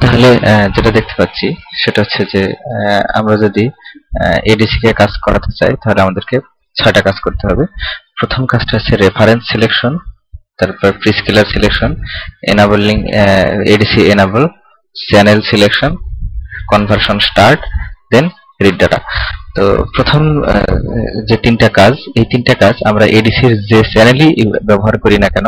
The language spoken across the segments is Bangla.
তাহলে যেটা দেখতে পাচ্ছি সেটা হচ্ছে যে আমরা যদি এডিসি কে কাজ করাতে চাই তাহলে আমাদেরকে 6টা কাজ করতে হবে। প্রথম কাজটা হচ্ছে রেফারেন্স সিলেকশন, তারপর prescaler selection, enabling ADC enable, channel selection, conversion start, then read data. তো প্রথম যে 3টা কাজ, এই 3টা কাজ আমরা এডিসির যে চ্যানেলই ব্যবহার করি না কেন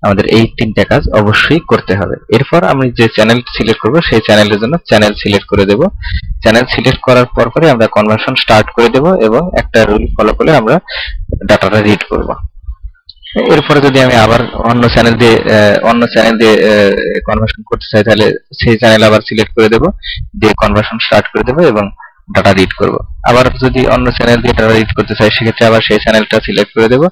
আমাদের এই 3টা কাজ অবশ্যই করতে হবে। এরপর আমি যে চ্যানেল সিলেক্ট করব সেই চ্যানেলের জন্য চ্যানেল সিলেক্ট করে দেব। চ্যানেল সিলেক্ট করার পরে আমরা কনভার্সন স্টার্ট করে দেব এবং একটা রুল ফলো করে আমরা ডাটাটা রিড করব। এরপরে যদি আমি আবার অন্য চ্যানেল দিয়ে কনভার্সন করতে চাই তাহলে সেই চ্যানেল আবার সিলেক্ট করে দেব, দিয়ে কনভার্সন স্টার্ট করে দেব এবং ডাটা রিড করব। আবার যদি অন্য চ্যানেল দিয়ে ডাটা রিড করতে চাই সেক্ষেত্রে আবার সেই চ্যানেলটা সিলেক্ট করে দেব,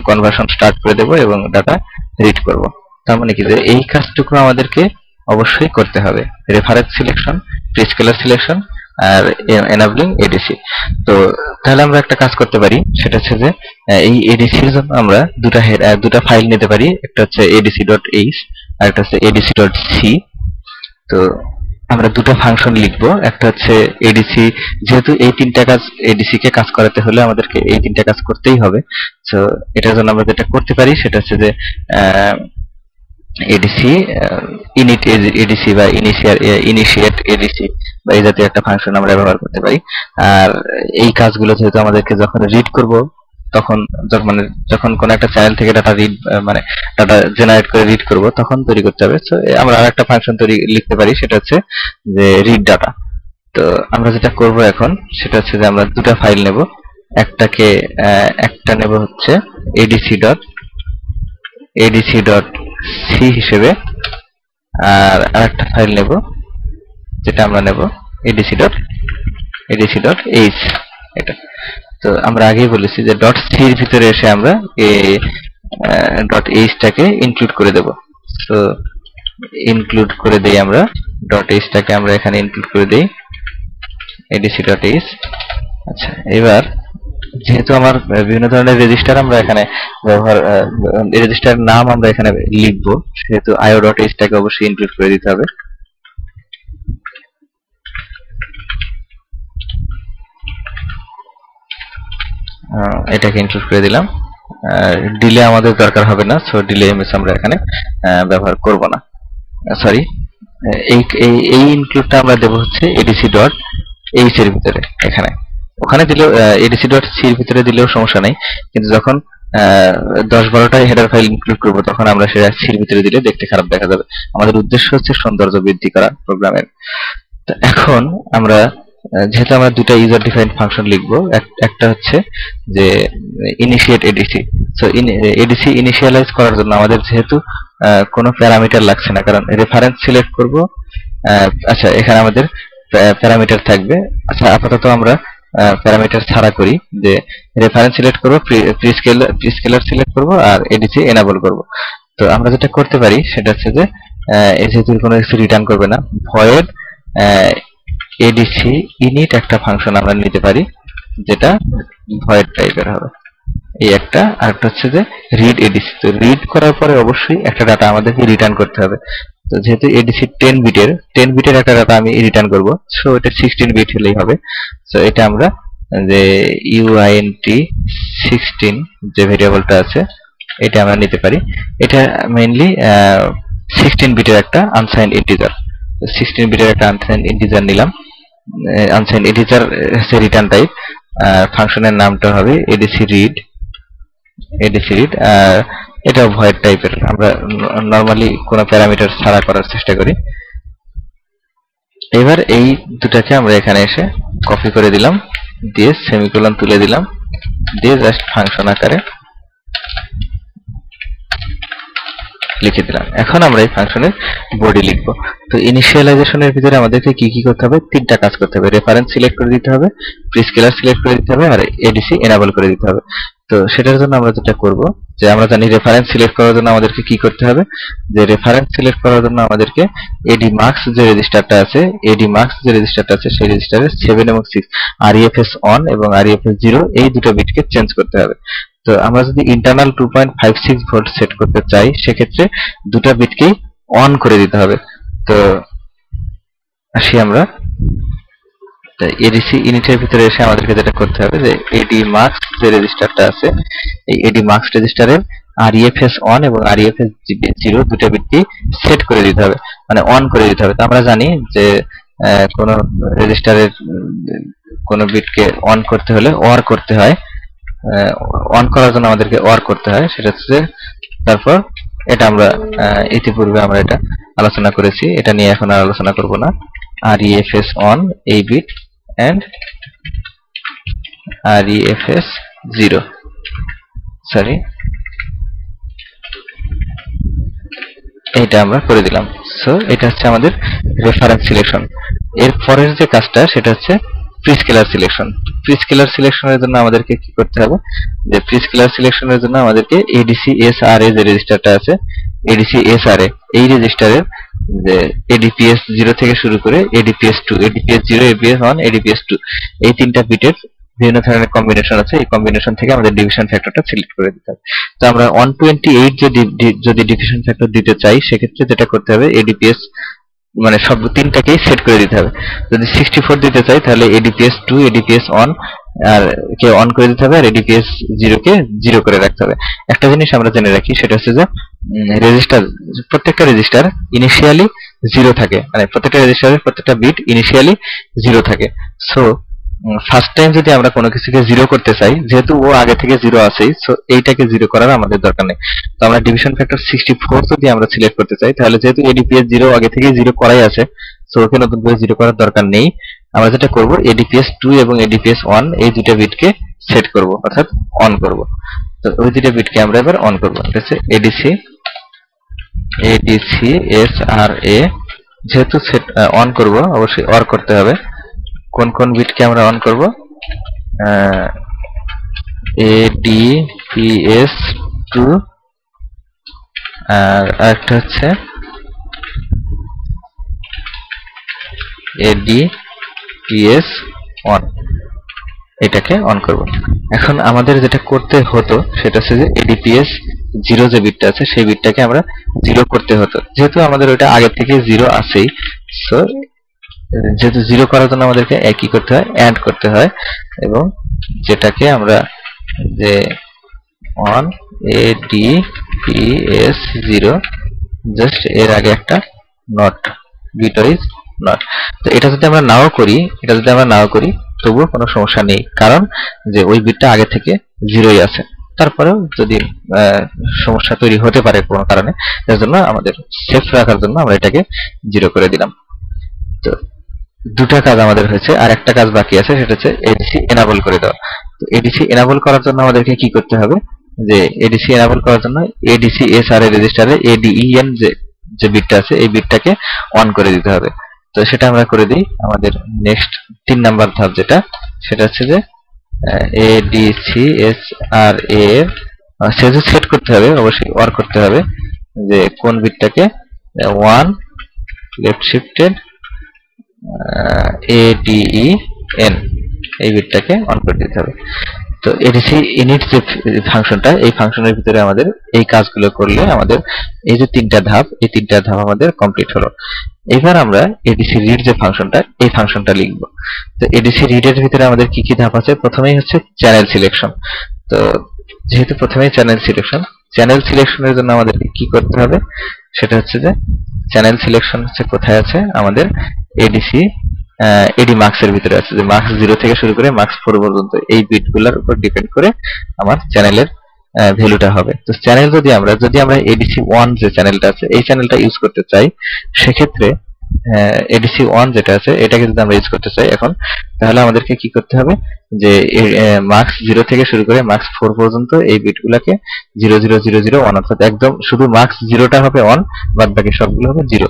কনভার্সন স্টার্ট করে দেব এবং ডাটা রিড করব। তার মানে কি যে এই কাজটুকু আমাদেরকে অবশ্যই করতে হবে, রেফারেন্স সিলেকশন, প্রিস্কেলার সিলেকশন আর এনাবলিং এডিসি। তো তাহলে আমরা একটা কাজ করতে পারি, সেটা হচ্ছে যে এই এডিসির জন্য আমরা দুটা ফাইল নিতে পারি, একটা হচ্ছে adc.h আর একটা হচ্ছে adc.c। তো আমরা দুটো ফাংশন লিখব, একটা হচ্ছে এডিসি, যেহেতু এই 3টা কাজ এডিসি কে কাজ করাতে হলে আমাদেরকে এই 3টা কাজ করতেই হবে। তো এটার জন্য আমরা যেটা করতে পারি সেটা হচ্ছে যে এডিসি ইনিট এডিসি বা ইনিশিয়েট এডিসি বা এই জাতীয় একটা ফাংশন আমরা ব্যবহার করতে পারি। আর এই কাজগুলো যেহেতু আমাদেরকে যখন রিড করব তখন যখন কোন একটা চ্যানেল থেকে ডাটা জেনারেট করে রিড করব তখন তৈরি করতে হবে। তো আমরা আরেকটা ফাংশন লিখতে পারি, সেটা হচ্ছে যে রিড ডাটা। তো আমরা যেটা করব এখন সেটা হচ্ছে যে আমরা দুটো ফাইল নেব, একটা নেব হচ্ছে adc.c হিসেবে, আর আরেকটা ফাইল নেব যেটা আমরা নেব adc.h। এটা তো আমরা আগেই বলেছি যে .c এর ভিতরে এসে আমরা .h টাকে ইনক্লুড করে দেব। তো ইনক্লুড করে দেই আমরা .h টাকে, আমরা এখানে ইনক্লুড করে দেই adc.h। আচ্ছা, এবার যেহেতু আমার বিভিন্ন ধরনের রেজিস্টার আমরা এখানে রেজিস্টার নাম আমরা এখানে লিখবো, সেহেতু io.h টাকে অবশ্যই ইনক্লুড করে দিতে হবে। এটাকে ইনক্লুড করে দিলাম। ডিলে আমাদের দরকার হবে না, সো ডিলে এমএস আমরা এখানে ব্যবহার করব না। সরি, এই ইনক্লুডটা আমরা দেব হচ্ছে adc.h এর ভিতরে। ওখানে দিলেও adc.c এর ভিতরে দিলেও সমস্যা নেই, কিন্তু যখন 10-12টা হেডার ফাইল ইনক্লুড করব তখন আমরা সেটা সি এর ভিতরে দিলে দেখতে খারাপ দেখা যাবে। আমাদের উদ্দেশ্য হচ্ছে সৌন্দর্য বৃদ্ধি করা প্রোগ্রামের। তো এখন আমরা যেহেতু আমরা দুটো ইউজার ডিফাইন্ড ফাংশন লিখব, একটা হচ্ছে যে initiate ADC. So ADC initialize করার জন্য আমাদের যেহেতু কোনো প্যারামিটার লাগছে না, কারণ রেফারেন্স সিলেক্ট করব। আচ্ছা, এখানে আমাদের প্যারামিটার থাকবে। আচ্ছা, আপাতত আমরা প্যারামিটার ছাড়া করি, যে রেফারেন্স সিলেক্ট করব, প্রিস্কেলার সিলেক্ট করব আর এডিসি এনাবল করব। তো আমরা যেটা করতে পারি সেটা হচ্ছে যে যেহেতু কোনো কিছু রিটার্ন করবে না, ভয়েড এডিসি ইনিট একটা ফাংশন আমরা নিতে পারি যেটা ভয়েড টাইপের হবে, এই একটা। আরেকটা হচ্ছে যে রিড এডিসি। তো রিড করার পরে অবশ্যই একটা ডাটা আমাদেরকে রিটার্ন করতে হবে। তো যেহেতু এডিসি 10 বিটের একটা ডাটা আমি রিটার্ন করব, সো এটা 16 বিট হলেই হবে। সো এটা আমরা যে uint 16 যে ভেরিয়েবলটা আছে এটা আমরা নিতে পারি। এটা মেইনলি 16 বিটের একটা আনসাইন্ড ইন্টিজার। 16 বিটের একটা আনসাইন্ড ইন্টিজার নিলাম। আনসাইন্ড ইন্টিজার হচ্ছে রিটার্ন টাইপ। ফাংশনের নামটা হবে adc read। এটা ভয়েড টাইপের। আমরা নরমালি কোনো প্যারামিটার ছাড়া করার চেষ্টা করি। এবার এই দুটাকে আমরা এখানে এসে কপি করে দিলাম, দিয়ে সেমিকোলন তুলে দিলাম, দিয়ে জাস্ট ফাংশন আকারে লিখে দিলাম। এখন আমরা এই ফাংশনের বডি লিখব। তো ইনিশিয়ালাইজেশনের ভিতরে আমাদেরকে কি কি করতে হবে? 3টা কাজ করতে হবে। রেফারেন্স সিলেক্ট করে দিতে হবে, প্রিস্কেলার সিলেক্ট করে দিতে হবে আর এডিসি এনাবল করে দিতে হবে। তো সেটার জন্য আমরা যেটা করব, যে আমরা জানি রেফারেন্স সিলেক্ট করার জন্য আমাদেরকে কি করতে হবে, যে রেফারেন্স সিলেক্ট করার জন্য আমাদেরকে admax যে রেজিস্টারটা আছে সেই রেজিস্টারে 7 এবং 6 refs অন এবং refs 0 এই দুটো বিটকে চেঞ্জ করতে হবে। তো আমরা যদি ইন্টারনাল 2.56 ভোল্ট সেট করতে চাই সেক্ষেত্রে দুটো বিটকেই অন করে দিতে হবে। তো আসি আমরা এডিসি ইনিটের ভিতরে এসে আমাদেরকে যেটা করতে হবে যে এডি মার্কস যে রেজিস্টারটা আছে এই এডি মার্কস রেজিস্টারের আরইএফএস অন এবং আরইএফএস 0 দুটো বিটকে সেট করে দিতে হবে, মানে অন করে দিতে হবে। তো আমরা জানি যে কোন রেজিস্টারের কোন বিটকে অন করতে হলে অর করতে হয়, অন করার জন্য আমাদেরকে অর করতে হয়, সেটা হচ্ছে তারপর এটা আমরা ইতিপূর্বে আমরা এটা আলোচনা করেছি, এটা নিয়ে এখন আর আলোচনা করব না। REFS on এই বিট and REFS 0, সরি এটা আমরা করে দিলাম। সো এটা হচ্ছে আমাদের রেফারেন্স সিলেকশন। এর পরের যে কাজটা সেটা হচ্ছে প্রিস্কেলার সিলেকশন। প্রিস্কেলার সিলেকশনের জন্য আমাদেরকে কি করতে হবে, যে প্রিস্কেলার সিলেকশনের জন্য আমাদেরকে ADC SRA যে রেজিস্টারটা আছে ADC SRA এই রেজিস্টারের যে ADPS 0 থেকে শুরু করে ADPS 2, ADPS 0, ADPS 1, ADPS 2 এই তিনটা বিটের বিভিন্ন ধরনের কম্বিনেশন আছে, এই কম্বিনেশন থেকে আমাদের ডিভিশন ফ্যাক্টরটা সিলেক্ট করে দিতে হবে। তো আমরা 128 যদি ডিভিশন ফ্যাক্টর দিতে চাই সেক্ষেত্রে যেটা করতে হবে ADPS মানে সব তিনটাকেই সেট করে দিতে হবে। যদি 64 দিতে চাই তাহলে ADPS 2, ADPS 1 আর কে অন করে দিতে হবে আর ADPS 0 কে 0 করে রাখতে হবে। একটা জিনিস আমরা জেনে রাখি সেটা হচ্ছে যে রেজিস্টার, প্রত্যেকটা রেজিস্টার ইনিশিয়ালি 0 থাকে, মানে প্রত্যেকটা রেজিস্টারের প্রত্যেকটা বিট ইনিশিয়ালি 0 থাকে। সো ফার্স্ট টাইম যদি আমরা কোনো কিছুকে 0 করতে চাই, যেহেতু ও আগে থেকে 0 আছেই, সো এইটাকে 0 করার আমাদের দরকার নেই। তো আমরা ডিভিশন ফ্যাক্টর 64 যদি আমরা সিলেক্ট করতে চাই তাহলে যেহেতু ADPS 0 আগে থেকে 0 করাই আছে, সো ওকে নতুন করে 0 করার দরকার নেই। আমরা যেটা করব ADPS 2 এবং ADPS 1 এই দুটো বিটকে সেট করব, অর্থাৎ অন করব। তো ওই দুটো বিটকে আমরা এবার অন করব। এটা হচ্ছে ADC SRA, যেহেতু সেট অন করব অবশ্যই অর করতে হবে। কোন কোন বিটকে আমরা অন করব, ADPS 2 আর একটা হচ্ছে ADPS 1, এটাকে অন করব। এখন আমাদের যেটা করতে হতো সেটা হচ্ছে যে ADPS 0 যে বিটটা আছে সেই বিটটাকে আমরা 0 করতে হতো, যেহেতু আমাদের ওটা আগে থেকে 0 আছেই। সো যেহেতু 0 করার জন্য আমাদেরকে একই করতে হয়, অ্যাড করতে হয়, এবং যেটাকে আমরা যে অন ADPS 0 জাস্ট এর আগে একটা নট, বিট ওয়াইজ নট। তো এটা যদি আমরা নাও করি তবুও কোনো সমস্যা নেই, কারণ যে ওই বিটটা আগে থেকে 0ই আছে। তারপরেও যদি সমস্যা তৈরি হতে পারে কোনো কারণে, এর জন্য আমাদের সেফ রাখার জন্য আমরা এটাকে 0 করে দিলাম। তো দুটা কাজ আমাদের হয়েছে, আর একটা কাজ বাকি আছে, সেটা হচ্ছে ADC এনাবল করে দেওয়া। তো ADC এনাবল করার জন্য আমাদেরকে কি করতে হবে, যে ADC এনাবল করার জন্য ADC SRA রেজিস্টারে ADEN যে বিটটা আছে এই বিটটাকে অন করে দিতে হবে। তো সেটা আমরা করে দিই। আমাদের নেক্সট 3 নাম্বার ধাপ যেটা, সেটা হচ্ছে যে ADC SRA সেট করতে হবে, অবশ্যই অর করতে হবে, যে কোন বিটটাকে 1 লেফট শিফটেড ADEN এই বিটটাকে অন করে দিতে হবে। তো ADC init যে ফাংশনটা, এই ফাংশনের ভিতরে আমাদের এই কাজগুলো করলে আমাদের এই যে 3টা ধাপ, এই 3টা ধাপ আমাদের কমপ্লিট হলো। এবার আমরা ADC read যে ফাংশনটা, এই ফাংশনটা লিখব। তো ADC read এর ভিতরে আমাদের কি কি ধাপ আছে, প্রথমেই হচ্ছে চ্যানেল সিলেকশন। তো যেহেতু প্রথমেই চ্যানেল সিলেকশনের জন্য আমাদের কি করতে হবে, সেটা হচ্ছে যে চ্যানেল সিলেকশন হচ্ছে কোথায় আছে, আমাদের AD মার্কস এর ভিতরে আছে, যে মার্কস 0 থেকে শুরু করে মার্কস 4 পর্যন্ত এই বিটগুলোর উপর ডিপেন্ড করে আমার চ্যানেলের ভ্যালুটা হবে। তো চ্যানেল যদি আমরা ADC 1 যে চ্যানেলটা আছে এই চ্যানেলটা ইউজ করতে চাই, সেক্ষেত্রে ADC 1 যেটা আছে এটাকে যদি আমরা ইউজ করতে চাই এখন, তাহলে আমাদেরকে কি করতে হবে, যে মার্কস 0 থেকে শুরু করে মার্কস 4 পর্যন্ত এই বিটগুলোকে 0 0 0 0 1, অর্থাৎ একদম শুধু মার্কস 0টা হবে 1, বাদ বাকি সবগুলো হবে 0।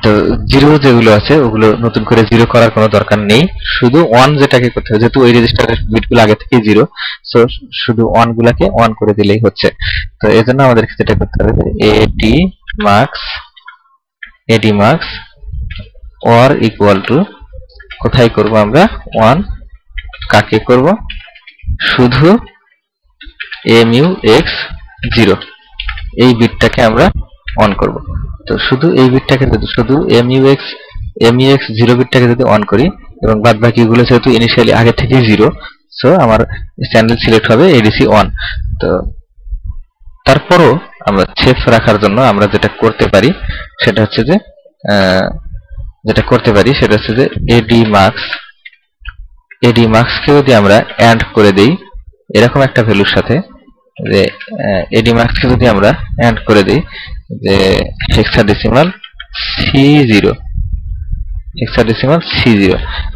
তো 0 যেগুলো আছে ওগুলো নতুন করে 0 করার কোনো দরকার নেই, শুধু 1 যেটাকে করতে হবে, যেহেতু ওই রেজিস্টারের বিটগুলো আগে থেকেই 0, সো শুধু 1 গুলাকে 1 করে দিলেই হচ্ছে। তো এজন্য আমাদেরকে যেটা করতে হবে, AD marks or equal to, কোথায় করব আমরা 1, কাকে করব, শুধু MUX 0 এই বিটটাকে আমরা অন করব। তো শুধু এই বিটটাকে শুধু MUX 0 বিটটাকে যদি অন করি এবং বাদ বাকিগুলো যেহেতু ইনিশিয়ালি আগে থেকেই 0, সো আমার চ্যানেল সিলেক্ট হবে ADC অন। তো তারপরও আমরা সেফ রাখার জন্য আমরা যেটা করতে পারি সেটা হচ্ছে যে AD max কে যদি আমরা অ্যাড করে দেই এরকম একটা ভ্যালুর সাথে, যে AD max কে যদি আমরা অ্যাড করে দেই যে হেক্সাডেসিমাল C0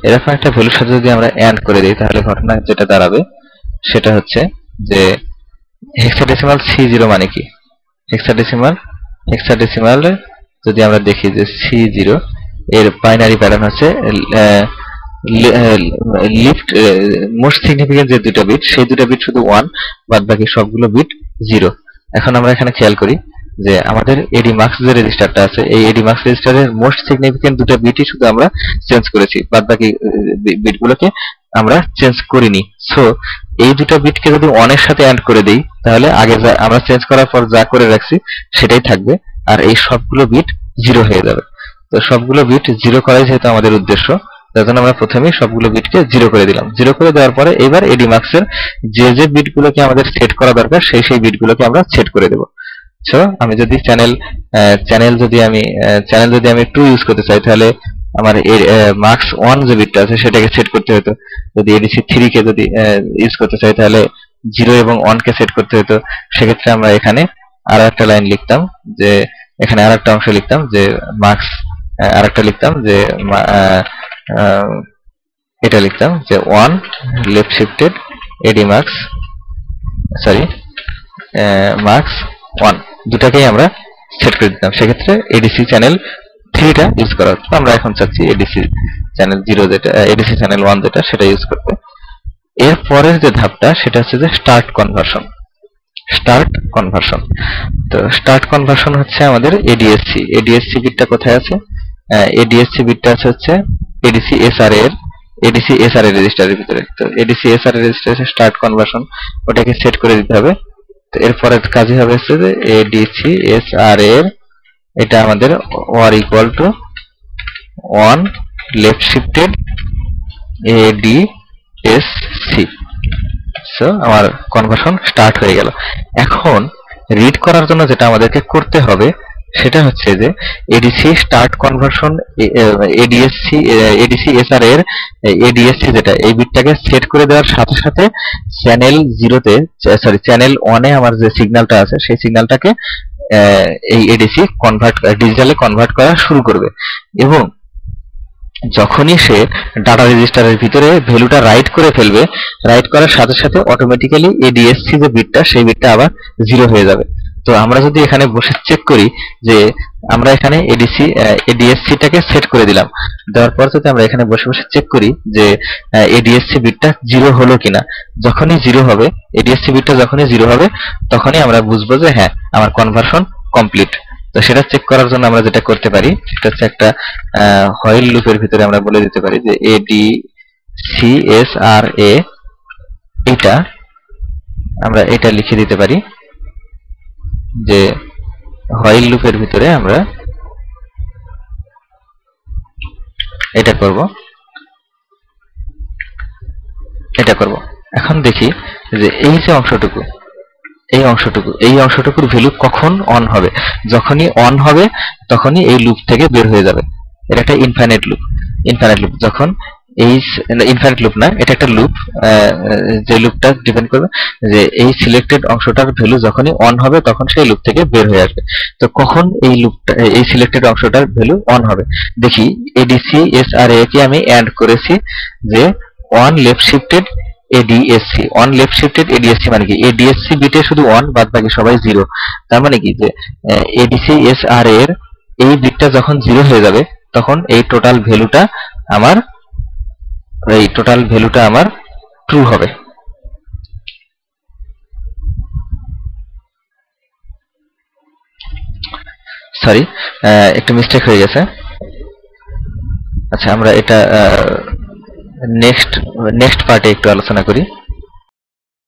এরকম একটা ভ্যালুর সাথে যদি আমরা অ্যাড করে দিই, তাহলে ঘটনা যেটা দাঁড়াবে সেটা হচ্ছে যে হেক্সাডেসিমাল C0 মানে কি, হেক্সাডেসিমাল যদি আমরা দেখি যে C0 এর বাইনারি প্যাটার্ন হচ্ছে লিফট মোস্ট সিগনিফিকেন্ট যে দুটো বিট সেই দুটো বিট শুধু 1, বাদ বাকি সবগুলো বিট 0। এখন আমরা এখানে খেয়াল করি যে আমাদের AD max যে রেজিস্টারটা আছে এই AD max রেজিস্টারের মোস্ট সিগনিফিকেন্ট দুটো বিটই শুধু আমরা চেঞ্জ করেছি, বাদ বাকি বিটগুলোকে আমরা চেঞ্জ করিনি। সো এই দুটো বিটকে যদি 1 এর সাথে অ্যাড করে দেই তাহলে আগে যা আমরা চেঞ্জ করার পর যা করে রাখছি সেটাই থাকবে, আর এই সবগুলো বিট 0 হয়ে যাবে। তো সবগুলো বিট 0 করাই যেহেতু আমাদের উদ্দেশ্য, তার জন্য আমরা প্রথমেই সবগুলো বিটকে 0 করে দিলাম। 0 করে দেওয়ার পরে এবার AD max এর যে বিটগুলোকে আমাদের সেট করা দরকার সেই বিটগুলোকে আমরা সেট করে দেব। সো আমি যদি চ্যানেল যদি আমি 2 ইউজ করতে চাই, তাহলে আমার max 1 যে বিটটা আছে সেটাকে সেট করতে হতো। যদি ADC 3 কে যদি ইউজ করতে চাই তাহলে 0 এবং 1 কে সেট করতে হতো। সেক্ষেত্রে আমরা এখানে আরো একটা লাইন লিখতাম, যে এখানে আরেকটা অংশ লিখতাম যে max, আরেকটা লিখতাম যে এটা লিখতাম যে 1 left shifted AD max max 1 দুটাকেই আমরা সেট করে দিতাম। সেক্ষেত্রে ADC চ্যানেল 3টা ইউজ করা হতো। আমরা এখন চাচ্ছি ADC চ্যানেল 0 যেটা, ADC চ্যানেল 1 যেটা সেটা ইউজ করতে। এর পরের যে ধাপটা সেটা হচ্ছে যে স্টার্ট কনভার্সন। তো স্টার্ট কনভার্সন হচ্ছে আমাদের ADSC বিটটা কোথায় আছে? ADSC বিটটা হচ্ছে ADC SRA রেজিস্টারের ভিতরে। তো ADC SRA রেজিস্টারের স্টার্ট কনভার্সন ওটাকে সেট করে দিতে হবে। তো এরপরের কাজই হবে হচ্ছে যে ADC SRA এটা আমাদের or equal to 1 left shifted ADSC। So আমার কনভার্সন স্টার্ট হয়ে গেল। এখন রিড করার জন্য যেটা আমাদেরকে করতে হবে সেটা হচ্ছে যে ADC start conversion ADC SRA এর ADSC যেটা এই বিটটাকে সেট করে দেওয়ার সাথে সাথে চ্যানেল 1 এ আমার যে সিগন্যালটা আছে সেই সিগন্যালটাকে এই ADC ডিজিটালে কনভার্ট করা শুরু করবে, এবং যখনই সে ডাটা রেজিস্টারের ভিতরে ভ্যালুটা রাইট করে ফেলবে, রাইট করার সাথে সাথে অটোমেটিক্যালি ADSC যে বিটটা সেই বিটটা আবার 0 হয়ে যাবে। তো আমরা যদি এখানে বসে চেক করি যে আমরা এখানে ADSC টাকে সেট করে দিলাম, দেওয়ার পর যদি আমরা এখানে বসে বসে চেক করি যে ADSC বিটটা 0 হলো কিনা, যখনই 0 হবে, ADSC বিটটা যখনই 0 হবে তখনই আমরা বুঝবো যে হ্যাঁ আমার কনভার্সন কমপ্লিট। তো সেটা চেক করার জন্য আমরা যেটা করতে পারি সেটা হচ্ছে একটা হোয়াইল লুপের ভিতরে আমরা বলে দিতে পারি যে ADCSRA আমরা এটা লিখে দিতে পারি যে হোয়াইল লুপের ভিতরে আমরা এটা করব। এখন দেখি যে এই যে অংশটুকু এই অংশটুকুর ভ্যালু কখন অন হবে। যখনই অন হবে তখনই এই লুপ থেকে বের হয়ে যাবে। এটা একটা ইনফাইনাইট লুপ। যখন এই ইনফাইনাইট লুপ না, এটা একটা লুপ, যে লুপটা ডিপেন্ড করবে যে এই সিলেক্টেড অংশটার ভ্যালু যখনই অন হবে তখন সেই লুপ থেকে বের হয়ে আসবে। তো কখন এই সিলেক্টেড অংশটার ভ্যালু অন হবে দেখি। ADC SRA কে আমি অ্যাড করেছি যে 1 লেফট শিফটেড ADSC মানে কি ADSC বিটে শুধু 1, বাদ বাকি সবাই 0। তার মানে কি যে ADC SRA এর এই বিটটা যখন 0 হয়ে যাবে তখন এই টোটাল ভ্যালুটা আমার ট্রু হবে। সরি, একটু মিস্টেক হয়ে গেছে। আচ্ছা, আমরা এটা নেক্সট পার্টে একটু আলোচনা করি।